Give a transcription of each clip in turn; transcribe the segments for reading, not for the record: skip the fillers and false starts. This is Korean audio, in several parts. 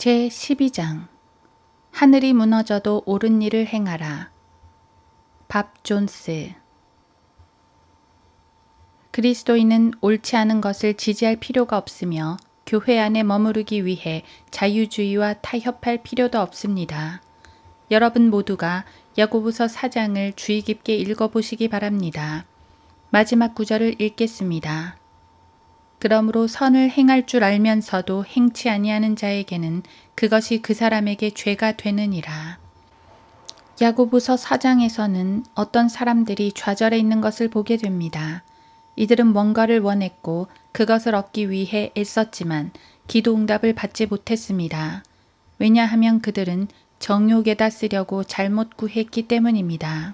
제12장 하늘이 무너져도 옳은 일을 행하라. 밥 존스. 그리스도인은 옳지 않은 것을 지지할 필요가 없으며 교회 안에 머무르기 위해 자유주의와 타협할 필요도 없습니다. 여러분 모두가 야고보서 4장을 주의 깊게 읽어보시기 바랍니다. 마지막 구절을 읽겠습니다. 그러므로 선을 행할 줄 알면서도 행치 아니하는 자에게는 그것이 그 사람에게 죄가 되느니라. 야고보서 4장에서는 어떤 사람들이 좌절해 있는 것을 보게 됩니다. 이들은 뭔가를 원했고 그것을 얻기 위해 애썼지만 기도 응답을 받지 못했습니다. 왜냐하면 그들은 정욕에다 쓰려고 잘못 구했기 때문입니다.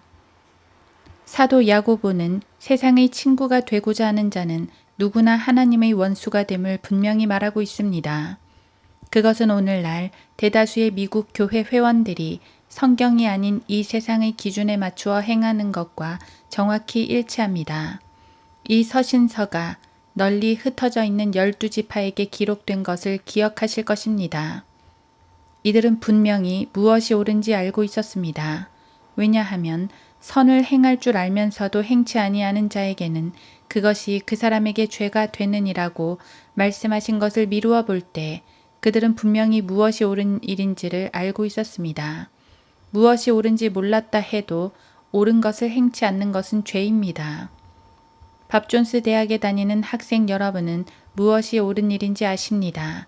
사도 야고보는 세상의 친구가 되고자 하는 자는 누구나 하나님의 원수가 됨을 분명히 말하고 있습니다. 그것은 오늘날 대다수의 미국 교회 회원들이 성경이 아닌 이 세상의 기준에 맞추어 행하는 것과 정확히 일치합니다. 이 서신서가 널리 흩어져 있는 12지파에게 기록된 것을 기억하실 것입니다. 이들은 분명히 무엇이 옳은지 알고 있었습니다. 왜냐하면 선을 행할 줄 알면서도 행치 아니하는 자에게는 그것이 그 사람에게 죄가 되느니라고 말씀하신 것을 미루어 볼 때 그들은 분명히 무엇이 옳은 일인지를 알고 있었습니다. 무엇이 옳은지 몰랐다 해도 옳은 것을 행치 않는 것은 죄입니다. 밥존스 대학에 다니는 학생 여러분은 무엇이 옳은 일인지 아십니다.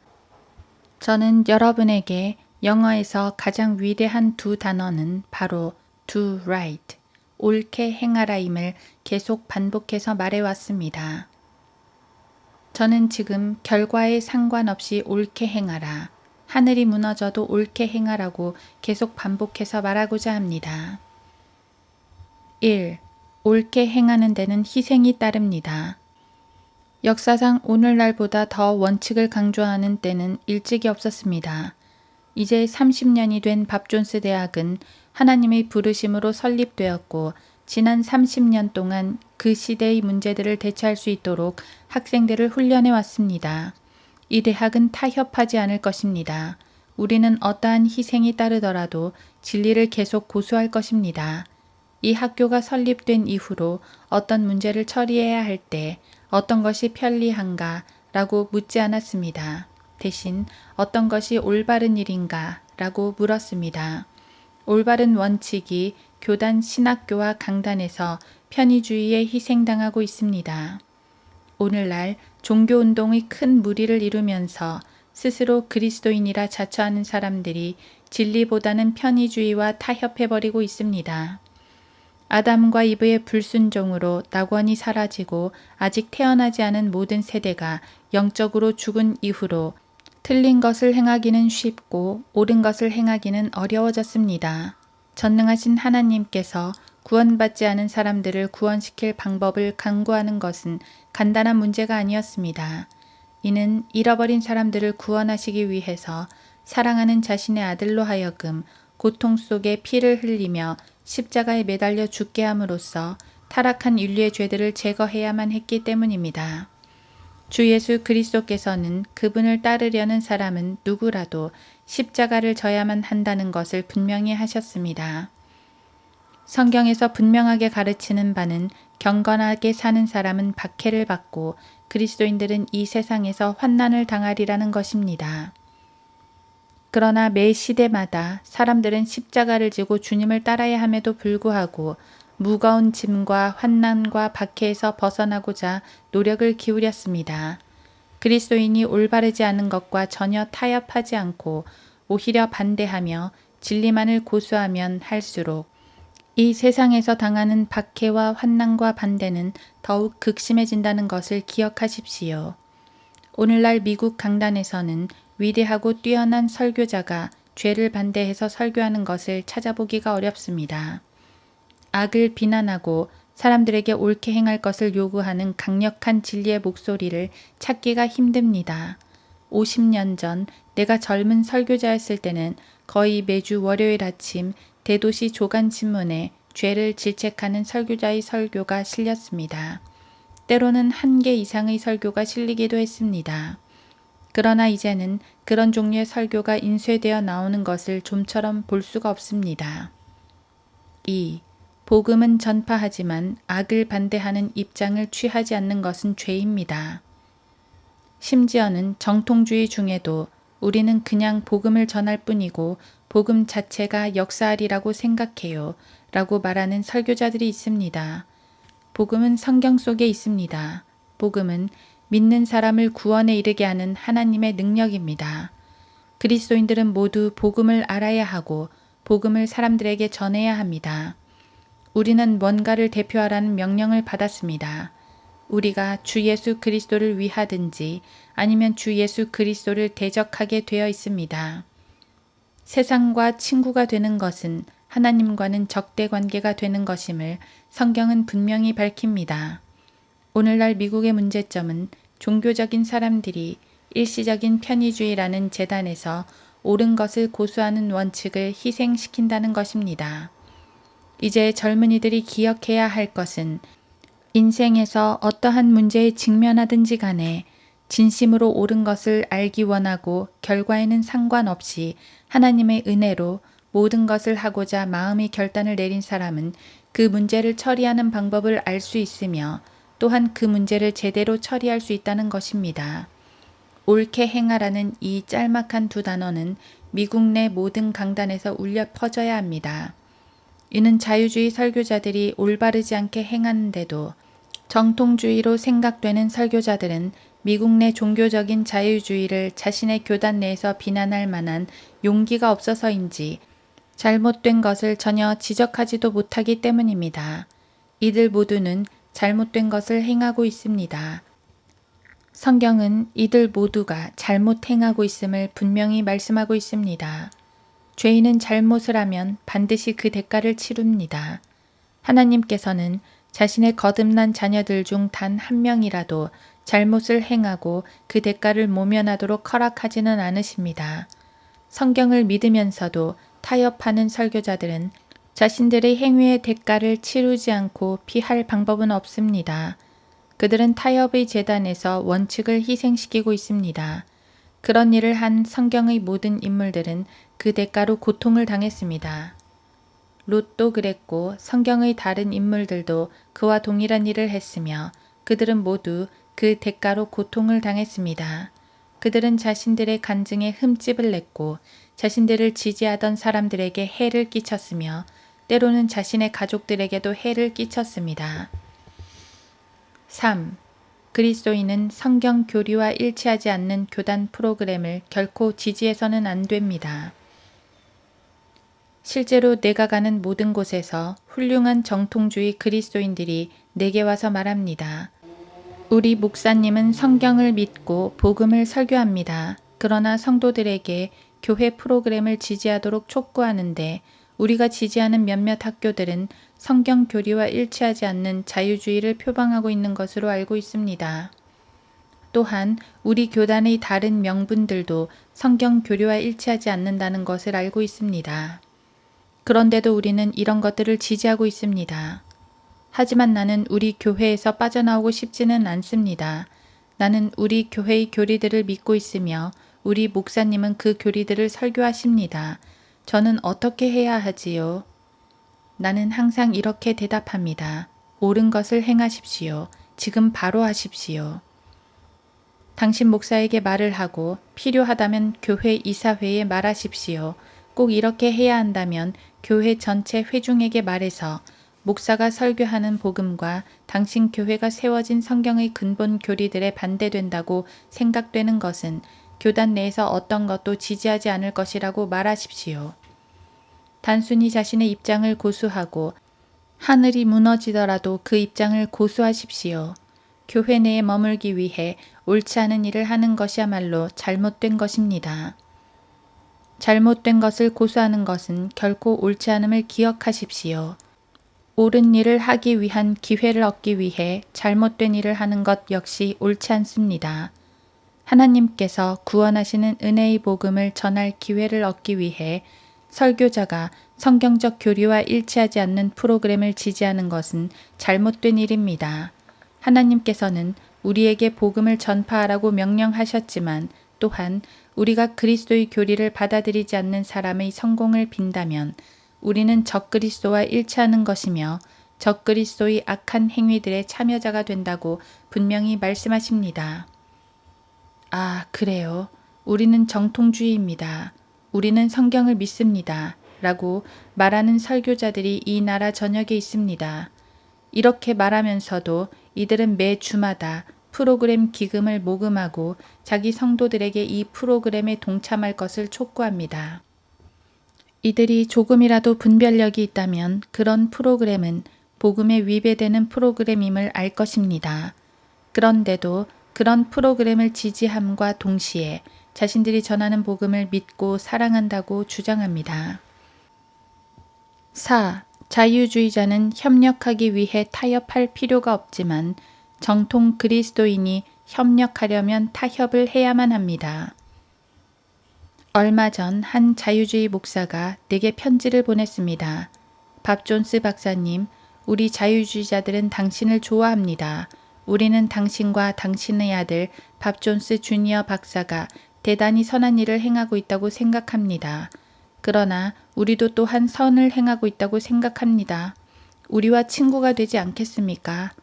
저는 여러분에게 영어에서 가장 위대한 두 단어는 바로 do right, 옳게 행하라임을 계속 반복해서 말해왔습니다. 저는 지금 결과에 상관없이 옳게 행하라, 하늘이 무너져도 옳게 행하라고 계속 반복해서 말하고자 합니다. 1. 옳게 행하는 데는 희생이 따릅니다. 역사상 오늘날보다 더 원칙을 강조하는 때는 일찍이 없었습니다. 이제 30년이 된 밥존스 대학은 하나님의 부르심으로 설립되었고 지난 30년 동안 그 시대의 문제들을 대처할 수 있도록 학생들을 훈련해 왔습니다. 이 대학은 타협하지 않을 것입니다. 우리는 어떠한 희생이 따르더라도 진리를 계속 고수할 것입니다. 이 학교가 설립된 이후로 어떤 문제를 처리해야 할 때 어떤 것이 편리한가 라고 묻지 않았습니다. 대신 어떤 것이 올바른 일인가 라고 물었습니다. 올바른 원칙이 교단 신학교와 강단에서 편의주의에 희생당하고 있습니다. 오늘날 종교운동의 큰 무리를 이루면서 스스로 그리스도인이라 자처하는 사람들이 진리보다는 편의주의와 타협해버리고 있습니다. 아담과 이브의 불순종으로 낙원이 사라지고 아직 태어나지 않은 모든 세대가 영적으로 죽은 이후로 틀린 것을 행하기는 쉽고 옳은 것을 행하기는 어려워졌습니다. 전능하신 하나님께서 구원받지 않은 사람들을 구원시킬 방법을 강구하는 것은 간단한 문제가 아니었습니다. 이는 잃어버린 사람들을 구원하시기 위해서 사랑하는 자신의 아들로 하여금 고통 속에 피를 흘리며 십자가에 매달려 죽게 함으로써 타락한 인류의 죄들을 제거해야만 했기 때문입니다. 주 예수 그리스도께서는 그분을 따르려는 사람은 누구라도 십자가를 져야만 한다는 것을 분명히 하셨습니다. 성경에서 분명하게 가르치는 바는 경건하게 사는 사람은 박해를 받고 그리스도인들은 이 세상에서 환난을 당하리라는 것입니다. 그러나 매 시대마다 사람들은 십자가를 지고 주님을 따라야 함에도 불구하고 무거운 짐과 환난과 박해에서 벗어나고자 노력을 기울였습니다. 그리스도인이 올바르지 않은 것과 전혀 타협하지 않고 오히려 반대하며 진리만을 고수하면 할수록 이 세상에서 당하는 박해와 환난과 반대는 더욱 극심해진다는 것을 기억하십시오. 오늘날 미국 강단에서는 위대하고 뛰어난 설교자가 죄를 반대해서 설교하는 것을 찾아보기가 어렵습니다. 악을 비난하고 사람들에게 옳게 행할 것을 요구하는 강력한 진리의 목소리를 찾기가 힘듭니다. 50년 전 내가 젊은 설교자였을 때는 거의 매주 월요일 아침 대도시 조간신문에 죄를 질책하는 설교자의 설교가 실렸습니다. 때로는 1개 이상의 설교가 실리기도 했습니다. 그러나 이제는 그런 종류의 설교가 인쇄되어 나오는 것을 좀처럼 볼 수가 없습니다. 2. 복음은 전파하지만 악을 반대하는 입장을 취하지 않는 것은 죄입니다. 심지어는 정통주의 중에도 우리는 그냥 복음을 전할 뿐이고 복음 자체가 역사하리라고 생각해요 라고 말하는 설교자들이 있습니다. 복음은 성경 속에 있습니다. 복음은 믿는 사람을 구원에 이르게 하는 하나님의 능력입니다. 그리스도인들은 모두 복음을 알아야 하고 복음을 사람들에게 전해야 합니다. 우리는 뭔가를 대표하라는 명령을 받았습니다. 우리가 주 예수 그리스도를 위하든지 아니면 주 예수 그리스도를 대적하게 되어 있습니다. 세상과 친구가 되는 것은 하나님과는 적대 관계가 되는 것임을 성경은 분명히 밝힙니다. 오늘날 미국의 문제점은 종교적인 사람들이 일시적인 편의주의라는 재단에서 옳은 것을 고수하는 원칙을 희생시킨다는 것입니다. 이제 젊은이들이 기억해야 할 것은 인생에서 어떠한 문제에 직면하든지 간에 진심으로 옳은 것을 알기 원하고 결과에는 상관없이 하나님의 은혜로 모든 것을 하고자 마음의 결단을 내린 사람은 그 문제를 처리하는 방법을 알 수 있으며 또한 그 문제를 제대로 처리할 수 있다는 것입니다. 옳게 행하라는 이 짤막한 두 단어는 미국 내 모든 강단에서 울려 퍼져야 합니다. 이는 자유주의 설교자들이 올바르지 않게 행하는데도 정통주의로 생각되는 설교자들은 미국 내 종교적인 자유주의를 자신의 교단 내에서 비난할 만한 용기가 없어서인지 잘못된 것을 전혀 지적하지도 못하기 때문입니다. 이들 모두는 잘못된 것을 행하고 있습니다. 성경은 이들 모두가 잘못 행하고 있음을 분명히 말씀하고 있습니다. 죄인은 잘못을 하면 반드시 그 대가를 치릅니다. 하나님께서는 자신의 거듭난 자녀들 중 단 한 명이라도 잘못을 행하고 그 대가를 모면하도록 허락하지는 않으십니다. 성경을 믿으면서도 타협하는 설교자들은 자신들의 행위의 대가를 치르지 않고 피할 방법은 없습니다. 그들은 타협의 재단에서 원칙을 희생시키고 있습니다. 그런 일을 한 성경의 모든 인물들은 그 대가로 고통을 당했습니다. 롯도 그랬고 성경의 다른 인물들도 그와 동일한 일을 했으며 그들은 모두 그 대가로 고통을 당했습니다. 그들은 자신들의 간증에 흠집을 냈고 자신들을 지지하던 사람들에게 해를 끼쳤으며 때로는 자신의 가족들에게도 해를 끼쳤습니다. 3. 그리스도인은 성경 교리와 일치하지 않는 교단 프로그램을 결코 지지해서는 안 됩니다. 실제로 내가 가는 모든 곳에서 훌륭한 정통주의 그리스도인들이 내게 와서 말합니다. 우리 목사님은 성경을 믿고 복음을 설교합니다. 그러나 성도들에게 교회 프로그램을 지지하도록 촉구하는데 우리가 지지하는 몇몇 학교들은 성경 교리와 일치하지 않는 자유주의를 표방하고 있는 것으로 알고 있습니다. 또한 우리 교단의 다른 명분들도 성경 교리와 일치하지 않는다는 것을 알고 있습니다. 그런데도 우리는 이런 것들을 지지하고 있습니다. 하지만 나는 우리 교회에서 빠져나오고 싶지는 않습니다. 나는 우리 교회의 교리들을 믿고 있으며 우리 목사님은 그 교리들을 설교하십니다. 저는 어떻게 해야 하지요? 나는 항상 이렇게 대답합니다. 옳은 것을 행하십시오. 지금 바로 하십시오. 당신 목사에게 말을 하고 필요하다면 교회 이사회에 말하십시오. 꼭 이렇게 해야 한다면 교회 전체 회중에게 말해서 목사가 설교하는 복음과 당신 교회가 세워진 성경의 근본 교리들에 반대된다고 생각되는 것은 교단 내에서 어떤 것도 지지하지 않을 것이라고 말하십시오. 단순히 자신의 입장을 고수하고 하늘이 무너지더라도 그 입장을 고수하십시오. 교회 내에 머물기 위해 옳지 않은 일을 하는 것이야말로 잘못된 것입니다. 잘못된 것을 고수하는 것은 결코 옳지 않음을 기억하십시오. 옳은 일을 하기 위한 기회를 얻기 위해 잘못된 일을 하는 것 역시 옳지 않습니다. 하나님께서 구원하시는 은혜의 복음을 전할 기회를 얻기 위해 설교자가 성경적 교리와 일치하지 않는 프로그램을 지지하는 것은 잘못된 일입니다. 하나님께서는 우리에게 복음을 전파하라고 명령하셨지만 또한 우리가 그리스도의 교리를 받아들이지 않는 사람의 성공을 빈다면 우리는 적그리스도와 일치하는 것이며 적그리스도의 악한 행위들의 참여자가 된다고 분명히 말씀하십니다. 아, 그래요. 우리는 정통주의입니다. 우리는 성경을 믿습니다. 라고 말하는 설교자들이 이 나라 전역에 있습니다. 이렇게 말하면서도 이들은 매 주마다 프로그램 기금을 모금하고 자기 성도들에게 이 프로그램에 동참할 것을 촉구합니다. 이들이 조금이라도 분별력이 있다면 그런 프로그램은 복음에 위배되는 프로그램임을 알 것입니다. 그런데도 그런 프로그램을 지지함과 동시에 자신들이 전하는 복음을 믿고 사랑한다고 주장합니다. 4. 자유주의자는 협력하기 위해 타협할 필요가 없지만 정통 그리스도인이 협력하려면 타협을 해야만 합니다. 얼마 전 한 자유주의 목사가 내게 편지를 보냈습니다. 밥 존스 박사님, 우리 자유주의자들은 당신을 좋아합니다. 우리는 당신과 당신의 아들 밥 존스 주니어 박사가 대단히 선한 일을 행하고 있다고 생각합니다. 그러나 우리도 또한 선을 행하고 있다고 생각합니다. 우리와 친구가 되지 않겠습니까?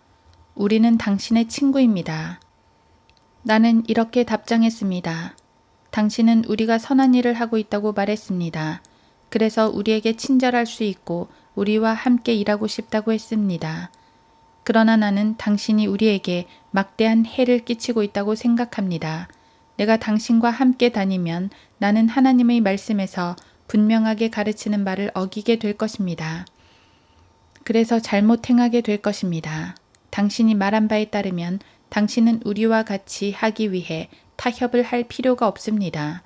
우리는 당신의 친구입니다. 나는 이렇게 답장했습니다. 당신은 우리가 선한 일을 하고 있다고 말했습니다. 그래서 우리에게 친절할 수 있고 우리와 함께 일하고 싶다고 했습니다. 그러나 나는 당신이 우리에게 막대한 해를 끼치고 있다고 생각합니다. 내가 당신과 함께 다니면 나는 하나님의 말씀에서 분명하게 가르치는 바를 어기게 될 것입니다. 그래서 잘못 행하게 될 것입니다. 당신이 말한 바에 따르면 당신은 우리와 같이 하기 위해 타협을 할 필요가 없습니다.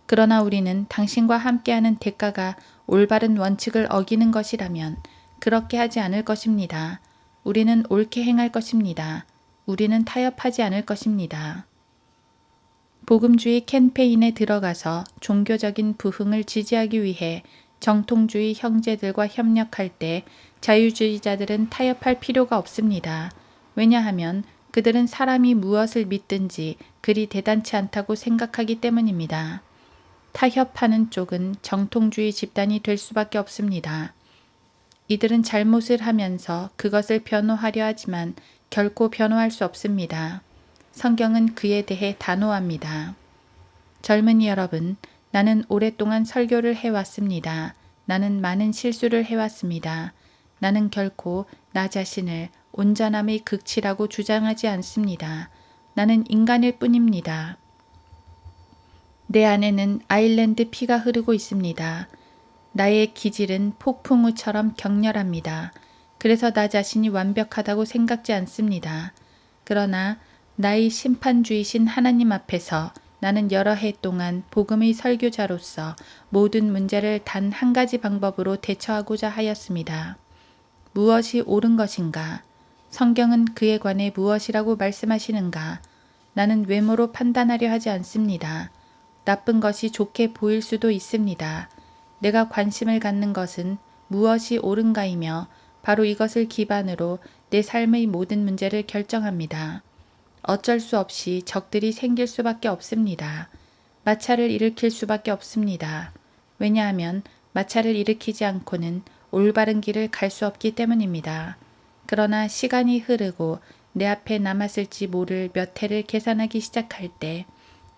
그러나 우리는 당신과 함께하는 대가가 올바른 원칙을 어기는 것이라면 그렇게 하지 않을 것입니다. 우리는 옳게 행할 것입니다. 우리는 타협하지 않을 것입니다. 복음주의 캠페인에 들어가서 종교적인 부흥을 지지하기 위해 정통주의 형제들과 협력할 때 자유주의자들은 타협할 필요가 없습니다. 왜냐하면 그들은 사람이 무엇을 믿든지 그리 대단치 않다고 생각하기 때문입니다. 타협하는 쪽은 정통주의 집단이 될 수밖에 없습니다. 이들은 잘못을 하면서 그것을 변호하려 하지만 결코 변호할 수 없습니다. 성경은 그에 대해 단호합니다. 젊은이 여러분, 나는 오랫동안 설교를 해왔습니다. 나는 많은 실수를 해왔습니다. 나는 결코 나 자신을 온전함의 극치라고 주장하지 않습니다. 나는 인간일 뿐입니다. 내 안에는 아일랜드 피가 흐르고 있습니다. 나의 기질은 폭풍우처럼 격렬합니다. 그래서 나 자신이 완벽하다고 생각지 않습니다. 그러나 나의 심판주이신 하나님 앞에서 나는 여러 해 동안 복음의 설교자로서 모든 문제를 단 한 가지 방법으로 대처하고자 하였습니다. 무엇이 옳은 것인가? 성경은 그에 관해 무엇이라고 말씀하시는가? 나는 외모로 판단하려 하지 않습니다. 나쁜 것이 좋게 보일 수도 있습니다. 내가 관심을 갖는 것은 무엇이 옳은가이며 바로 이것을 기반으로 내 삶의 모든 문제를 결정합니다. 어쩔 수 없이 적들이 생길 수밖에 없습니다. 마찰을 일으킬 수밖에 없습니다. 왜냐하면 마찰을 일으키지 않고는 올바른 길을 갈 수 없기 때문입니다. 그러나 시간이 흐르고 내 앞에 남았을지 모를 몇 해를 계산하기 시작할 때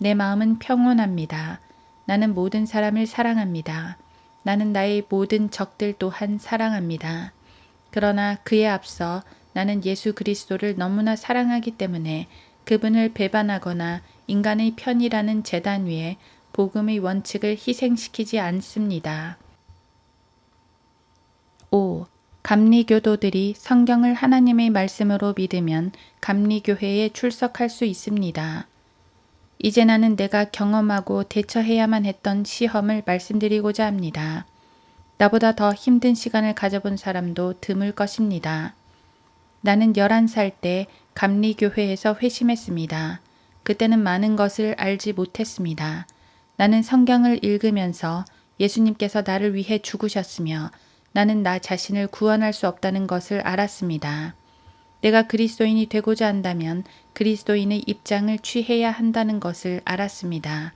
내 마음은 평온합니다. 나는 모든 사람을 사랑합니다. 나는 나의 모든 적들 또한 사랑합니다. 그러나 그에 앞서 나는 예수 그리스도를 너무나 사랑하기 때문에 그분을 배반하거나 인간의 편이라는 제단 위에 복음의 원칙을 희생시키지 않습니다. 5. 감리교도들이 성경을 하나님의 말씀으로 믿으면 감리교회에 출석할 수 있습니다. 이제 나는 내가 경험하고 대처해야만 했던 시험을 말씀드리고자 합니다. 나보다 더 힘든 시간을 가져본 사람도 드물 것입니다. 나는 11살 때 감리교회에서 회심했습니다. 그때는 많은 것을 알지 못했습니다. 나는 성경을 읽으면서 예수님께서 나를 위해 죽으셨으며 나는 나 자신을 구원할 수 없다는 것을 알았습니다. 내가 그리스도인이 되고자 한다면 그리스도인의 입장을 취해야 한다는 것을 알았습니다.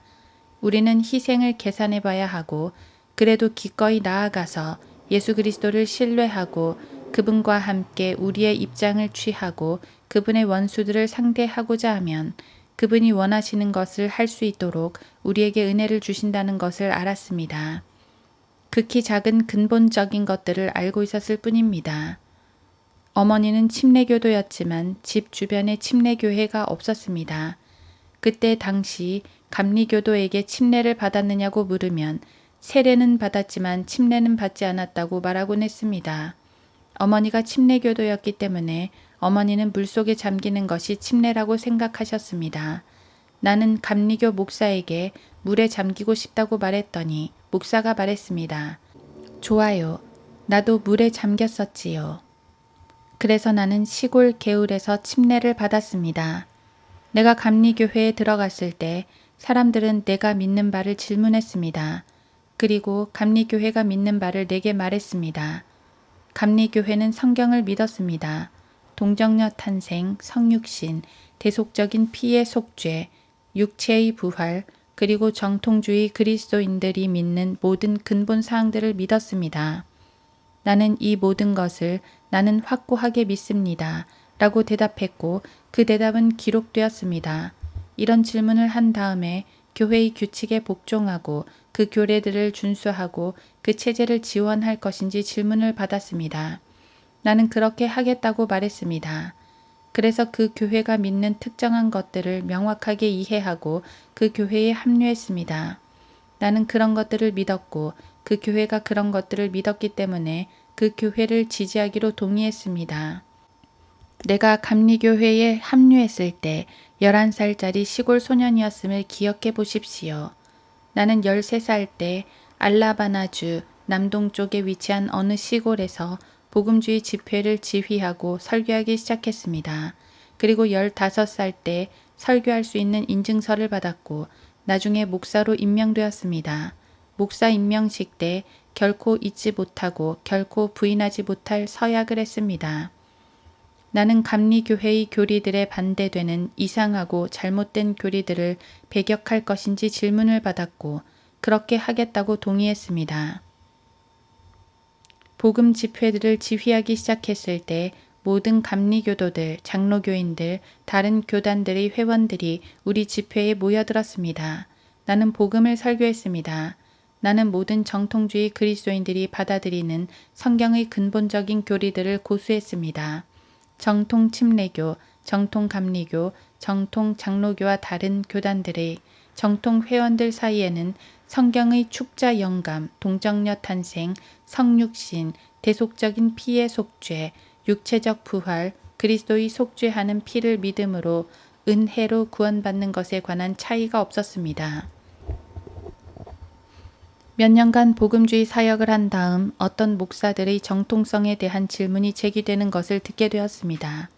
우리는 희생을 계산해 봐야 하고 그래도 기꺼이 나아가서 예수 그리스도를 신뢰하고 그분과 함께 우리의 입장을 취하고 그분의 원수들을 상대하고자 하면 그분이 원하시는 것을 할 수 있도록 우리에게 은혜를 주신다는 것을 알았습니다. 극히 작은 근본적인 것들을 알고 있었을 뿐입니다. 어머니는 침례교도였지만 집 주변에 침례교회가 없었습니다. 그때 당시 감리교도에게 침례를 받았느냐고 물으면 세례는 받았지만 침례는 받지 않았다고 말하곤 했습니다. 어머니가 침례교도였기 때문에 어머니는 물속에 잠기는 것이 침례라고 생각하셨습니다. 나는 감리교 목사에게 물에 잠기고 싶다고 말했더니 목사가 말했습니다. 좋아요. 나도 물에 잠겼었지요. 그래서 나는 시골 개울에서 침례를 받았습니다. 내가 감리교회에 들어갔을 때 사람들은 내가 믿는 바를 질문했습니다. 그리고 감리교회가 믿는 바를 내게 말했습니다. 감리교회는 성경을 믿었습니다. 동정녀 탄생, 성육신, 대속적인 피의 속죄, 육체의 부활, 그리고 정통주의 그리스도인들이 믿는 모든 근본 사항들을 믿었습니다. 나는 이 모든 것을 나는 확고하게 믿습니다. 라고 대답했고 그 대답은 기록되었습니다. 이런 질문을 한 다음에 교회의 규칙에 복종하고 그 교례들을 준수하고 그 체제를 지원할 것인지 질문을 받았습니다. 나는 그렇게 하겠다고 말했습니다. 그래서 그 교회가 믿는 특정한 것들을 명확하게 이해하고 그 교회에 합류했습니다. 나는 그런 것들을 믿었고 그 교회가 그런 것들을 믿었기 때문에 그 교회를 지지하기로 동의했습니다. 내가 감리교회에 합류했을 때 11살짜리 시골 소년이었음을 기억해 보십시오. 나는 13살 때 알라바나주 남동쪽에 위치한 어느 시골에서 복음주의 집회를 지휘하고 설교하기 시작했습니다. 그리고 15살 때 설교할 수 있는 인증서를 받았고 나중에 목사로 임명되었습니다. 목사 임명식 때 결코 잊지 못하고 결코 부인하지 못할 서약을 했습니다. 나는 감리교회의 교리들에 반대되는 이상하고 잘못된 교리들을 배격할 것인지 질문을 받았고 그렇게 하겠다고 동의했습니다. 복음 집회들을 지휘하기 시작했을 때 모든 감리교도들, 장로교인들, 다른 교단들의 회원들이 우리 집회에 모여들었습니다. 나는 복음을 설교했습니다. 나는 모든 정통주의 그리스도인들이 받아들이는 성경의 근본적인 교리들을 고수했습니다. 정통 침례교, 정통 감리교, 정통 장로교와 다른 교단들의 정통 회원들 사이에는 성경의 축자 영감, 동정녀 탄생, 성육신, 대속적인 피의 속죄, 육체적 부활, 그리스도의 속죄하는 피를 믿음으로 은혜로 구원받는 것에 관한 차이가 없었습니다. 몇 년간 복음주의 사역을 한 다음 어떤 목사들의 정통성에 대한 질문이 제기되는 것을 듣게 되었습니다.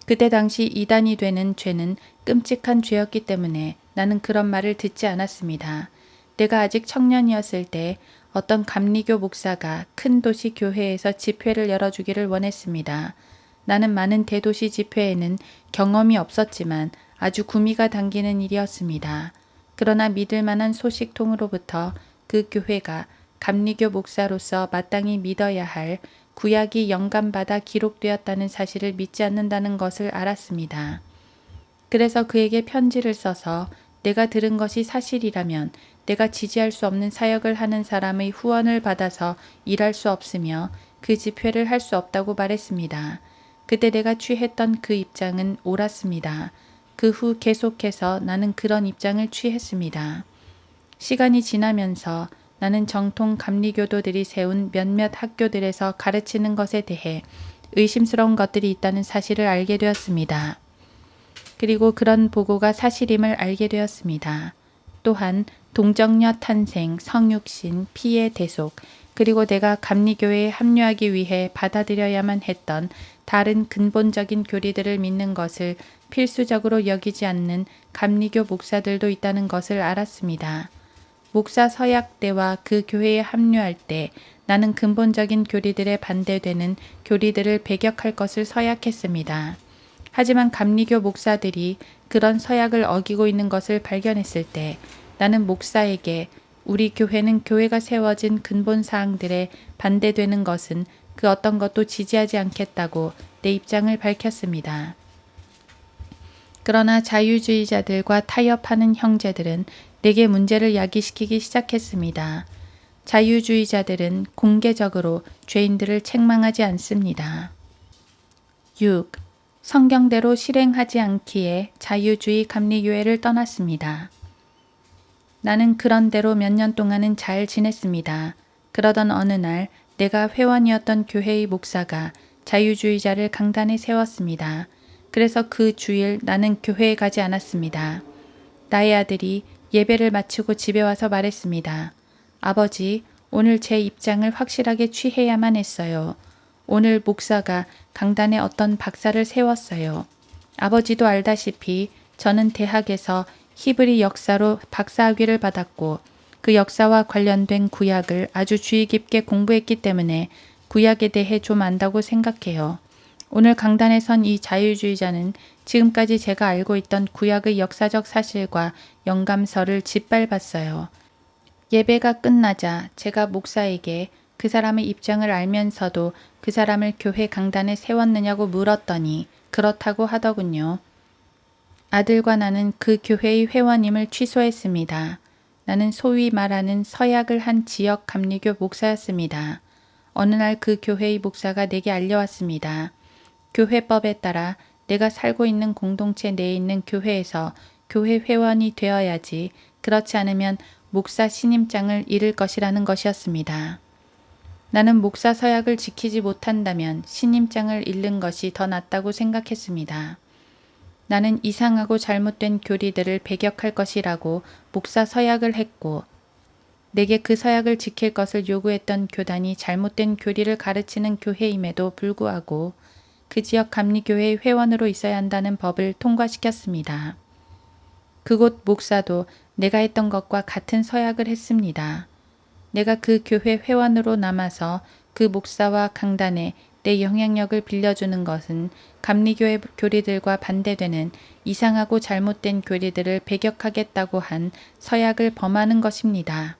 그때 당시 이단이 되는 죄는 끔찍한 죄였기 때문에 나는 그런 말을 듣지 않았습니다. 내가 아직 청년이었을 때 어떤 감리교 목사가 큰 도시 교회에서 집회를 열어주기를 원했습니다. 나는 많은 대도시 집회에는 경험이 없었지만 아주 구미가 당기는 일이었습니다. 그러나 믿을 만한 소식통으로부터 그 교회가 감리교 목사로서 마땅히 믿어야 할 구약이 영감받아 기록되었다는 사실을 믿지 않는다는 것을 알았습니다. 그래서 그에게 편지를 써서 내가 들은 것이 사실이라면 내가 지지할 수 없는 사역을 하는 사람의 후원을 받아서 일할 수 없으며 그 집회를 할 수 없다고 말했습니다. 그때 내가 취했던 그 입장은 옳았습니다. 그 후 계속해서 나는 그런 입장을 취했습니다. 시간이 지나면서 나는 정통 감리교도들이 세운 몇몇 학교들에서 가르치는 것에 대해 의심스러운 것들이 있다는 사실을 알게 되었습니다. 그리고 그런 보고가 사실임을 알게 되었습니다. 또한 동정녀 탄생, 성육신, 피의 대속, 그리고 내가 감리교회에 합류하기 위해 받아들여야만 했던 다른 근본적인 교리들을 믿는 것을 필수적으로 여기지 않는 감리교 목사들도 있다는 것을 알았습니다. 목사 서약 때와 그 교회에 합류할 때 나는 근본적인 교리들에 반대되는 교리들을 배격할 것을 서약했습니다. 하지만 감리교 목사들이 그런 서약을 어기고 있는 것을 발견했을 때 나는 목사에게 우리 교회는 교회가 세워진 근본 사항들에 반대되는 것은 그 어떤 것도 지지하지 않겠다고 내 입장을 밝혔습니다. 그러나 자유주의자들과 타협하는 형제들은 내게 문제를 야기시키기 시작했습니다. 자유주의자들은 공개적으로 죄인들을 책망하지 않습니다. 6. 성경대로 실행하지 않기에 자유주의 감리교회를 떠났습니다. 나는 그런 대로 몇 년 동안은 잘 지냈습니다. 그러던 어느 날 내가 회원이었던 교회의 목사가 자유주의자를 강단에 세웠습니다. 그래서 그 주일 나는 교회에 가지 않았습니다. 나의 아들이 예배를 마치고 집에 와서 말했습니다. 아버지, 오늘 제 입장을 확실하게 취해야만 했어요. 오늘 목사가 강단에 어떤 박사를 세웠어요. 아버지도 알다시피 저는 대학에서 히브리 역사로 박사학위를 받았고 그 역사와 관련된 구약을 아주 주의 깊게 공부했기 때문에 구약에 대해 좀 안다고 생각해요. 오늘 강단에 선 이 자유주의자는 지금까지 제가 알고 있던 구약의 역사적 사실과 영감서를 짓밟았어요. 예배가 끝나자 제가 목사에게 그 사람의 입장을 알면서도 그 사람을 교회 강단에 세웠느냐고 물었더니 그렇다고 하더군요. 아들과 나는 그 교회의 회원임을 취소했습니다. 나는 소위 말하는 서약을 한 지역 감리교 목사였습니다. 어느 날 그 교회의 목사가 내게 알려왔습니다. 교회법에 따라 내가 살고 있는 공동체 내에 있는 교회에서 교회 회원이 되어야지 그렇지 않으면 목사 신임장을 잃을 것이라는 것이었습니다. 나는 목사 서약을 지키지 못한다면 신임장을 잃는 것이 더 낫다고 생각했습니다. 나는 이상하고 잘못된 교리들을 배격할 것이라고 목사 서약을 했고 내게 그 서약을 지킬 것을 요구했던 교단이 잘못된 교리를 가르치는 교회임에도 불구하고 그 지역 감리교회의 회원으로 있어야 한다는 법을 통과시켰습니다. 그곳 목사도 내가 했던 것과 같은 서약을 했습니다. 내가 그 교회 회원으로 남아서 그 목사와 강단에 내 영향력을 빌려주는 것은 감리교회 교리들과 반대되는 이상하고 잘못된 교리들을 배격하겠다고 한 서약을 범하는 것입니다.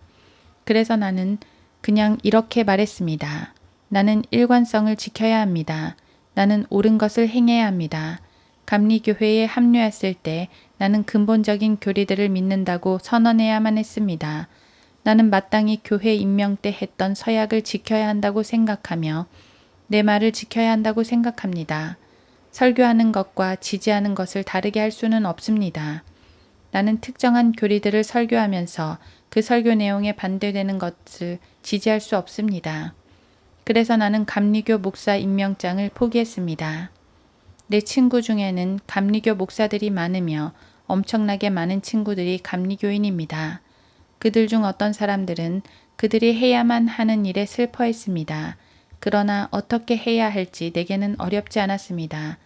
그래서 나는 그냥 이렇게 말했습니다. 나는 일관성을 지켜야 합니다. 나는 옳은 것을 행해야 합니다. 감리교회에 합류했을 때 나는 근본적인 교리들을 믿는다고 선언해야만 했습니다. 나는 마땅히 교회 임명 때 했던 서약을 지켜야 한다고 생각하며 내 말을 지켜야 한다고 생각합니다. 설교하는 것과 지지하는 것을 다르게 할 수는 없습니다. 나는 특정한 교리들을 설교하면서 그 설교 내용에 반대되는 것을 지지할 수 없습니다. 그래서 나는 감리교 목사 임명장을 포기했습니다. 내 친구 중에는 감리교 목사들이 많으며 엄청나게 많은 친구들이 감리교인입니다. 그들 중 어떤 사람들은 그들이 해야만 하는 일에 슬퍼했습니다. 그러나 어떻게 해야 할지 내게는 어렵지 않았습니다.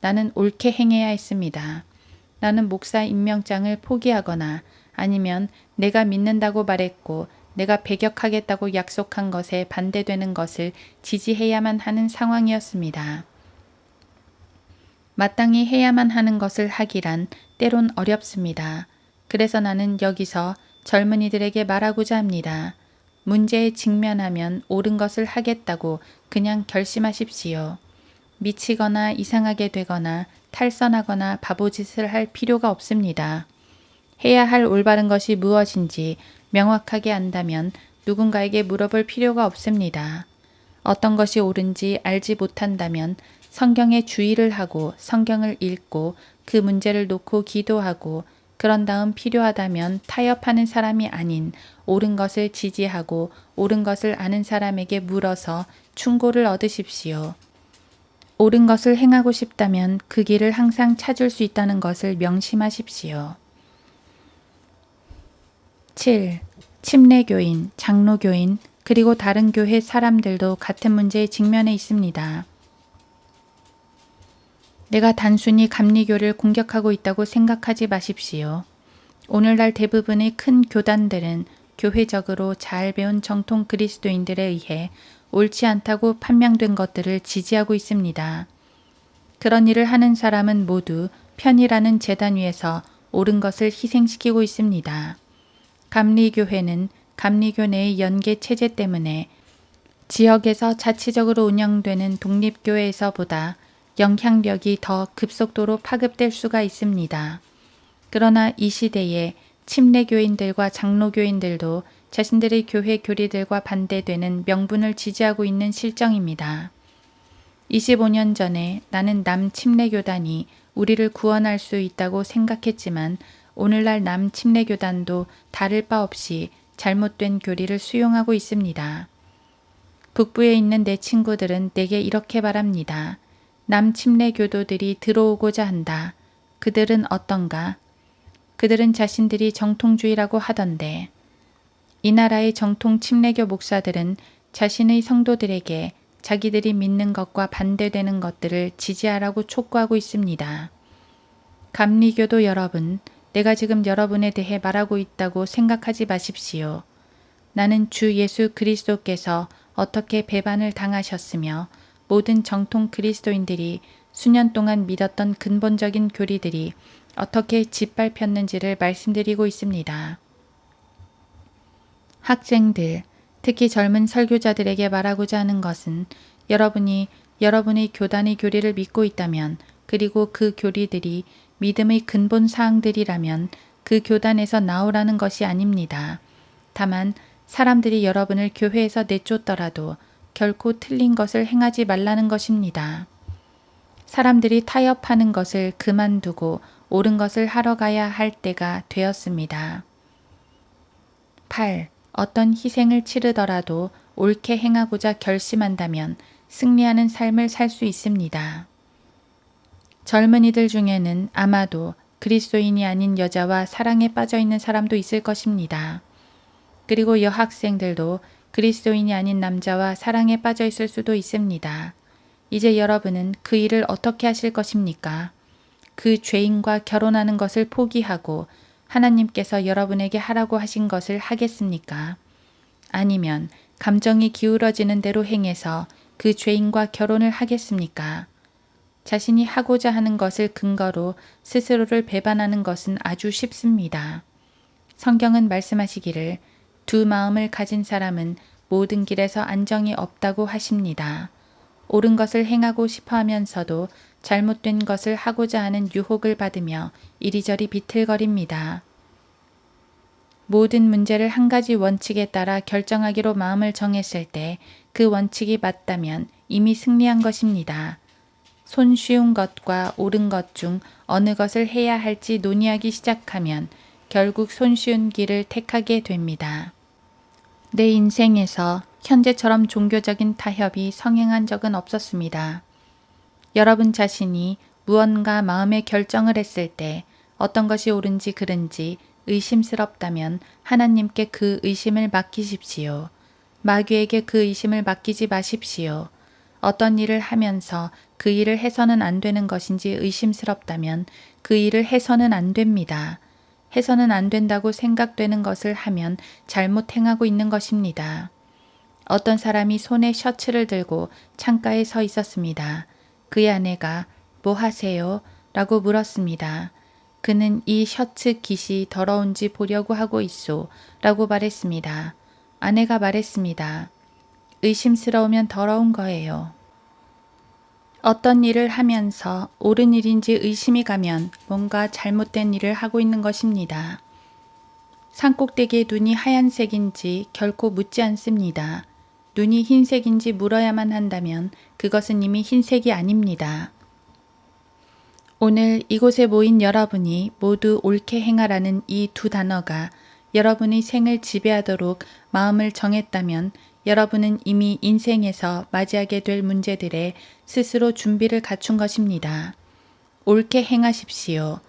나는 옳게 행해야 했습니다. 나는 목사 임명장을 포기하거나 아니면 내가 믿는다고 말했고 내가 배격하겠다고 약속한 것에 반대되는 것을 지지해야만 하는 상황이었습니다. 마땅히 해야만 하는 것을 하기란 때론 어렵습니다. 그래서 나는 여기서 젊은이들에게 말하고자 합니다. 문제에 직면하면 옳은 것을 하겠다고 그냥 결심하십시오. 미치거나 이상하게 되거나 탈선하거나 바보짓을 할 필요가 없습니다. 해야 할 올바른 것이 무엇인지 명확하게 안다면 누군가에게 물어볼 필요가 없습니다. 어떤 것이 옳은지 알지 못한다면 성경에 주의를 하고 성경을 읽고 그 문제를 놓고 기도하고 그런 다음 필요하다면 타협하는 사람이 아닌 옳은 것을 지지하고 옳은 것을 아는 사람에게 물어서 충고를 얻으십시오. 옳은 것을 행하고 싶다면 그 길을 항상 찾을 수 있다는 것을 명심하십시오. 7. 침례교인, 장로교인, 그리고 다른 교회 사람들도 같은 문제에 직면해 있습니다. 내가 단순히 감리교를 공격하고 있다고 생각하지 마십시오. 오늘날 대부분의 큰 교단들은 교회적으로 잘 배운 정통 그리스도인들에 의해 옳지 않다고 판명된 것들을 지지하고 있습니다. 그런 일을 하는 사람은 모두 편이라는 제단 위에서 옳은 것을 희생시키고 있습니다. 감리교회는 감리교 내의 연계 체제 때문에 지역에서 자치적으로 운영되는 독립교회에서보다 영향력이 더 급속도로 파급될 수가 있습니다. 그러나 이 시대에 침례교인들과 장로교인들도 자신들의 교회 교리들과 반대되는 명분을 지지하고 있는 실정입니다. 25년 전에 나는 남침례교단이 우리를 구원할 수 있다고 생각했지만 오늘날 남침례교단도 다를 바 없이 잘못된 교리를 수용하고 있습니다. 북부에 있는 내 친구들은 내게 이렇게 말합니다. 남침례교도들이 들어오고자 한다. 그들은 어떤가? 그들은 자신들이 정통주의라고 하던데. 이 나라의 정통 침례교 목사들은 자신의 성도들에게 자기들이 믿는 것과 반대되는 것들을 지지하라고 촉구하고 있습니다. 감리교도 여러분, 내가 지금 여러분에 대해 말하고 있다고 생각하지 마십시오. 나는 주 예수 그리스도께서 어떻게 배반을 당하셨으며 모든 정통 그리스도인들이 수년 동안 믿었던 근본적인 교리들이 어떻게 짓밟혔는지를 말씀드리고 있습니다. 학생들, 특히 젊은 설교자들에게 말하고자 하는 것은 여러분이 여러분의 교단의 교리를 믿고 있다면 그리고 그 교리들이 믿음의 근본 사항들이라면 그 교단에서 나오라는 것이 아닙니다. 다만 사람들이 여러분을 교회에서 내쫓더라도 결코 틀린 것을 행하지 말라는 것입니다. 사람들이 타협하는 것을 그만두고 옳은 것을 하러 가야 할 때가 되었습니다. 8. 어떤 희생을 치르더라도 옳게 행하고자 결심한다면 승리하는 삶을 살 수 있습니다. 젊은이들 중에는 아마도 그리스도인이 아닌 여자와 사랑에 빠져 있는 사람도 있을 것입니다. 그리고 여학생들도 그리스도인이 아닌 남자와 사랑에 빠져 있을 수도 있습니다. 이제 여러분은 그 일을 어떻게 하실 것입니까? 그 죄인과 결혼하는 것을 포기하고 하나님께서 여러분에게 하라고 하신 것을 하겠습니까? 아니면 감정이 기울어지는 대로 행해서 그 죄인과 결혼을 하겠습니까? 자신이 하고자 하는 것을 근거로 스스로를 배반하는 것은 아주 쉽습니다. 성경은 말씀하시기를 두 마음을 가진 사람은 모든 길에서 안정이 없다고 하십니다. 옳은 것을 행하고 싶어 하면서도 잘못된 것을 하고자 하는 유혹을 받으며 이리저리 비틀거립니다. 모든 문제를 한 가지 원칙에 따라 결정하기로 마음을 정했을 때 그 원칙이 맞다면 이미 승리한 것입니다. 손쉬운 것과 옳은 것 중 어느 것을 해야 할지 논의하기 시작하면 결국 손쉬운 길을 택하게 됩니다. 내 인생에서 현재처럼 종교적인 타협이 성행한 적은 없었습니다. 여러분 자신이 무언가 마음의 결정을 했을 때 어떤 것이 옳은지 그른지 의심스럽다면 하나님께 그 의심을 맡기십시오. 마귀에게 그 의심을 맡기지 마십시오. 어떤 일을 하면서 그 일을 해서는 안 되는 것인지 의심스럽다면 그 일을 해서는 안 됩니다. 해서는 안 된다고 생각되는 것을 하면 잘못 행하고 있는 것입니다. 어떤 사람이 손에 셔츠를 들고 창가에 서 있었습니다. 그의 아내가 뭐 하세요? 라고 물었습니다. 그는 이 셔츠 깃이 더러운지 보려고 하고 있소 라고 말했습니다. 아내가 말했습니다. 의심스러우면 더러운 거예요. 어떤 일을 하면서 옳은 일인지 의심이 가면 뭔가 잘못된 일을 하고 있는 것입니다. 산꼭대기의 눈이 하얀색인지 결코 묻지 않습니다. 눈이 흰색인지 물어야만 한다면 그것은 이미 흰색이 아닙니다. 오늘 이곳에 모인 여러분이 모두 옳게 행하라는 이 두 단어가 여러분의 생을 지배하도록 마음을 정했다면 여러분은 이미 인생에서 맞이하게 될 문제들에 스스로 준비를 갖춘 것입니다. 옳게 행하십시오.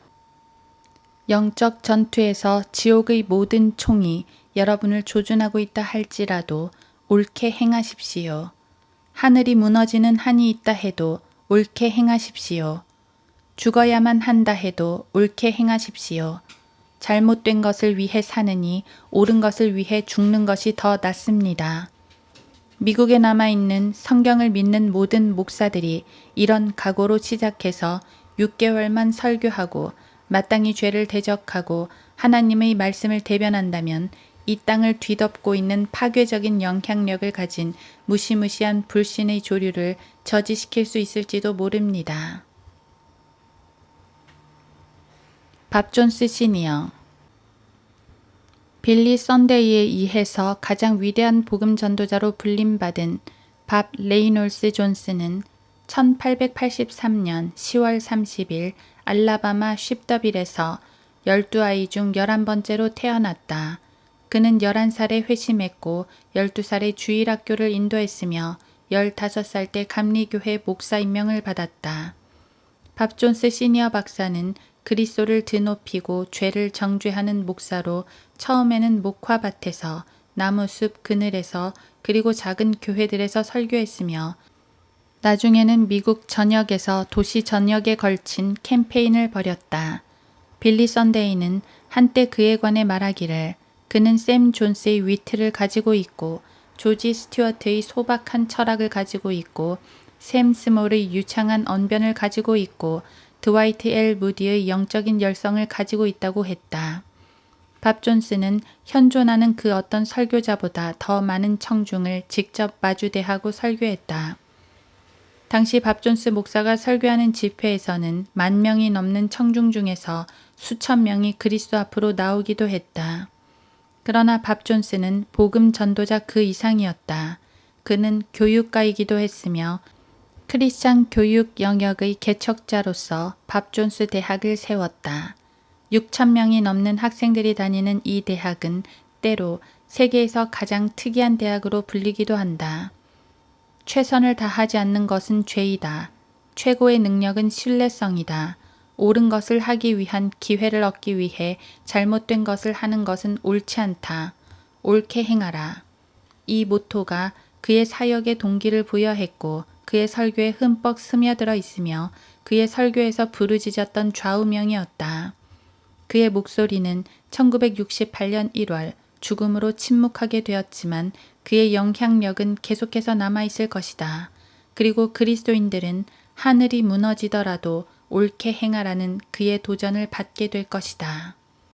영적 전투에서 지옥의 모든 총이 여러분을 조준하고 있다 할지라도 옳게 행하십시오. 하늘이 무너지는 한이 있다 해도 옳게 행하십시오. 죽어야만 한다 해도 옳게 행하십시오. 잘못된 것을 위해 사느니 옳은 것을 위해 죽는 것이 더 낫습니다. 미국에 남아있는 성경을 믿는 모든 목사들이 이런 각오로 시작해서 6개월만 설교하고 마땅히 죄를 대적하고 하나님의 말씀을 대변한다면 이 땅을 뒤덮고 있는 파괴적인 영향력을 가진 무시무시한 불신의 조류를 저지시킬 수 있을지도 모릅니다. 밥 존스 시니어. 빌리 선데이에 의해서 가장 위대한 복음 전도자로 불림받은 밥 레이놀스 존스는 1883년 10월 30일 알라바마 쉽더빌에서 12아이 중 11번째로 태어났다. 그는 11살에 회심했고 12살에 주일학교를 인도했으며 15살 때 감리교회 목사 임명을 받았다. 밥 존스 시니어 박사는 그리스도를 드높이고 죄를 정죄하는 목사로 처음에는 목화밭에서 나무숲 그늘에서 그리고 작은 교회들에서 설교했으며 나중에는 미국 전역에서 도시 전역에 걸친 캠페인을 벌였다. 빌리 선데이는 한때 그에 관해 말하기를 그는 샘 존스의 위트를 가지고 있고 조지 스튜어트의 소박한 철학을 가지고 있고 샘 스몰의 유창한 언변을 가지고 있고 드와이트 엘 무디의 영적인 열성을 가지고 있다고 했다. 밥 존스는 현존하는 그 어떤 설교자보다 더 많은 청중을 직접 마주대하고 설교했다. 당시 밥 존스 목사가 설교하는 집회에서는 10,000명이 넘는 청중 중에서 수천 명이 그리스도 앞으로 나오기도 했다. 그러나 밥 존스는 복음 전도자 그 이상이었다. 그는 교육가이기도 했으며 크리스찬 교육 영역의 개척자로서 밥 존스 대학을 세웠다. 6,000명이 넘는 학생들이 다니는 이 대학은 때로 세계에서 가장 특이한 대학으로 불리기도 한다. 최선을 다하지 않는 것은 죄이다. 최고의 능력은 신뢰성이다. 옳은 것을 하기 위한 기회를 얻기 위해 잘못된 것을 하는 것은 옳지 않다. 옳게 행하라. 이 모토가 그의 사역의 동기를 부여했고 그의 설교에 흠뻑 스며들어 있으며 그의 설교에서 부르짖었던 좌우명이었다. 그의 목소리는 1968년 1월 죽음으로 침묵하게 되었지만 그의 영향력은 계속해서 남아있을 것이다. 그리고 그리스도인들은 하늘이 무너지더라도 옳게 행하라는 그의 도전을 받게 될 것이다.